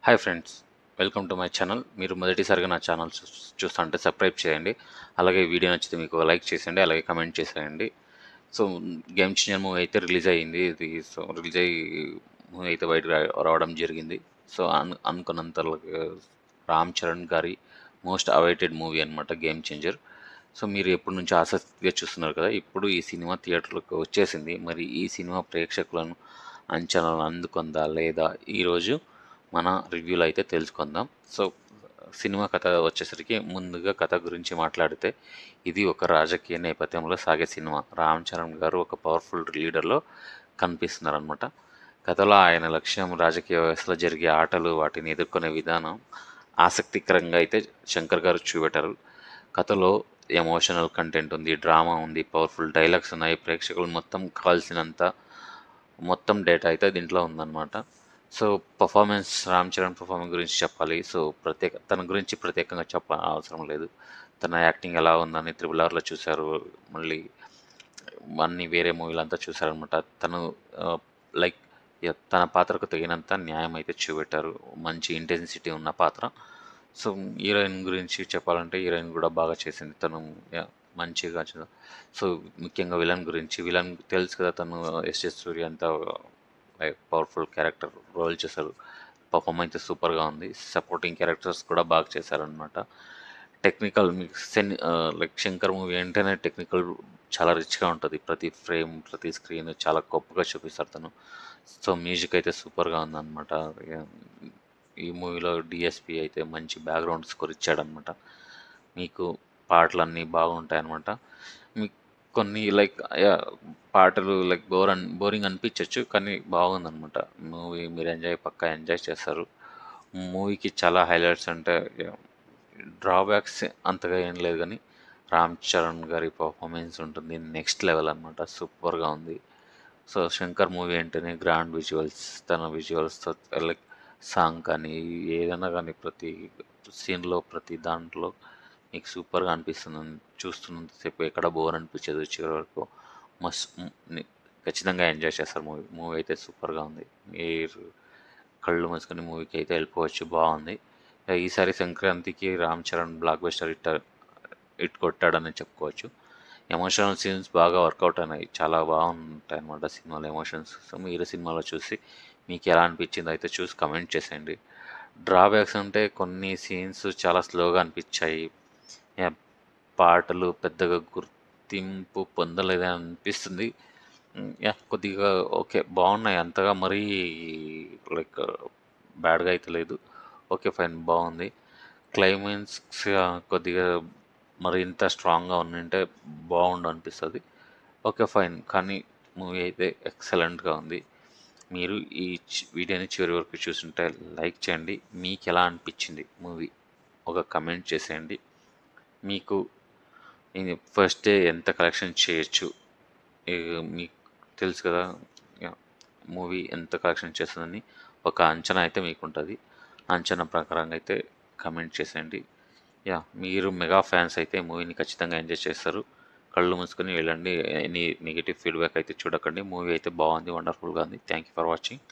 Hi friends, welcome to my channel. మీరు మొదటిసారిగా నా ఛానల్ చూస్తుంటే సబ్స్క్రైబ్ చేయండి. అలాగే వీడియో నచ్చితే మీకు ఒక లైక్ చేసేయండి, అలాగే కమెంట్ చేసేయండి. సో గేమ్ చేంజర్ మూవీ అయితే రిలీజ్ అయ్యింది. ఇది సో రిలీజ్ అయ్యి మూవీ అయితే బయటకు రావడం జరిగింది. సో అనుకున్నంత రామ్ చరణ్ గారి మోస్ట్ అవైటెడ్ మూవీ అనమాట గేమ్ చేంజర్. సో మీరు ఎప్పటి నుంచి ఆసక్తిగా చూస్తున్నారు కదా, ఇప్పుడు ఈ సినిమా థియేటర్లకు వచ్చేసింది. మరి ఈ సినిమా ప్రేక్షకులను అంచనాలను అందుకుందా లేదా, ఈరోజు మన రివ్యూలో అయితే తెలుసుకుందాం. సో సినిమా కథ వచ్చేసరికి, ముందుగా కథ గురించి మాట్లాడితే, ఇది ఒక రాజకీయ నేపథ్యంలో సాగే సినిమా. రామ్ చరణ్ గారు ఒక పవర్ఫుల్ లీడర్లో కనిపిస్తున్నారనమాట. కథలో ఆయన లక్ష్యం రాజకీయ వ్యవస్థలో జరిగే ఆటలు, వాటిని ఎదుర్కొనే విధానం ఆసక్తికరంగా అయితే శంకర్ గారు చూపెట్టారు. కథలో ఎమోషనల్ కంటెంట్ ఉంది, డ్రామా ఉంది, పవర్ఫుల్ డైలాగ్స్ ఉన్నాయి. ప్రేక్షకులు మొత్తం కావాల్సినంత మొత్తం డేటా అయితే దీంట్లో ఉందన్నమాట. సో రామ్ చరణ్ పర్ఫార్మెన్స్ గురించి చెప్పాలి. సో తన గురించి ప్రత్యేకంగా అవసరం లేదు. తన యాక్టింగ్ ఎలా ఉందని త్రిబుల్ ఆర్లో చూశారు, మళ్ళీ అన్ని వేరే మూవీలంతా చూశారనమాట. తను లైక్ తన పాత్రకు తగినంత న్యాయం అయితే చూపెట్టారు. మంచి ఇంటెన్సిటీ ఉన్న పాత్ర. సో హీరోయిన్ గురించి చెప్పాలంటే, హీరోయిన్ కూడా బాగా చేసింది. తను మంచిగా సో ముఖ్యంగా విలన్ తెలుసు కదా, తను ఎస్ఎస్ సూర్య అంతా పవర్ఫుల్ క్యారెక్టర్ రోల్ చేశారు. పర్ఫార్మెన్స్ అయితే సూపర్గా ఉంది. సపోర్టింగ్ క్యారెక్టర్స్ కూడా బాగా చేశారనమాట. టెక్నికల్ లైక్ శంకర్ మూవీ అంటేనే టెక్నికల్ చాలా రిచ్గా ఉంటుంది. ప్రతి ఫ్రేమ్, ప్రతి స్క్రీన్ చాలా గొప్పగా చూపిస్తారు తను. సో మ్యూజిక్ అయితే సూపర్గా ఉందన్నమాట. ఈ మూవీలో డిఎస్పి అయితే మంచి బ్యాక్గ్రౌండ్ స్కోర్ ఇచ్చాడనమాట. మీకు పాటలన్నీ బాగుంటాయన్నమాట. మీకు కొన్ని పాటలు బోరింగ్ అనిపించవచ్చు, కానీ బాగుందనమాట మూవీ. మీరు పక్కా ఎంజాయ్ చేస్తారు. మూవీకి చాలా హైలైట్స్ అంటే, డ్రాబ్యాక్స్ అంతగా ఏం లేదు, కానీ రామ్ చరణ్ గారి పర్ఫార్మెన్స్ ఉంటుంది నెక్స్ట్ లెవెల్ అనమాట. సూపర్గా ఉంది. సో శంకర్ మూవీ అంటేనే గ్రాండ్ విజువల్స్. తన విజువల్స్తో లైక్ సాంగ్ కానీ ఏదైనా కానీ, ప్రతి సీన్లో ప్రతి దాంట్లో మీకు సూపర్గా అనిపిస్తుంది. చూస్తున్నంతసేపు ఎక్కడ బోర్ అనిపించదు. చివరి వరకు ఖచ్చితంగా ఎంజాయ్ చేస్తారు. మూవీ అయితే సూపర్గా ఉంది. మీరు కళ్ళు మూసుకొని మూవీకి అయితే వెళ్ళిపోవచ్చు. బాగుంది. ఈసారి సంక్రాంతికి Ram Charan blockbuster hit కొట్టాడని చెప్పుకోవచ్చు. ఎమోషనల్ సీన్స్ బాగా వర్కౌట్ అయినాయి. చాలా బాగుంటాయి అన్నమాట సినిమాలో ఎమోషన్స్. సో మీరు సినిమాలో చూసి మీకు ఎలా అనిపించిందో అయితే చూసి కమెంట్ చేసేయండి. డ్రాబ్యాక్స్ అంటే, కొన్ని సీన్స్ చాలా స్లోగా అనిపించాయి. పాటలు పెద్దగా గుర్తింపు పొందలేదని అనిపిస్తుంది. కొద్దిగా ఓకే, బాగున్నాయి. అంతగా మరీ లైక్ బ్యాడ్గా అయితే లేదు. ఓకే ఫైన్, బాగుంది. క్లైమాక్స్ కొద్దిగా మరి ఇంత స్ట్రాంగ్గా ఉండింటే బాగుండు అనిపిస్తుంది. ఓకే ఫైన్, కానీ మూవీ అయితే ఎక్సలెంట్గా ఉంది. మీరు ఈ వీడియోని చివరి వరకు చూసుంటే లైక్ చేయండి. మీకు ఎలా అనిపించింది మూవీ ఒక కమెంట్ చేసేయండి. మీకు ఫస్ట్ డే ఎంత కలెక్షన్ చేయొచ్చు మీకు తెలుసు కదా, మూవీ ఎంత కలెక్షన్ చేస్తుందని ఒక అంచనా అయితే మీకు ఉంటుంది. అంచనా ప్రకారంగా అయితే కమెంట్ చేసేయండి. మీరు మెగా ఫ్యాన్స్ అయితే మూవీని ఖచ్చితంగా ఎంజాయ్ చేస్తారు. కళ్ళు మూసుకొని వెళ్ళండి. ఎనీ నెగిటివ్ ఫీడ్బ్యాక్ అయితే చూడకండి. మూవీ అయితే బాగుంది, వండర్ఫుల్గా ఉంది. Thank you for watching.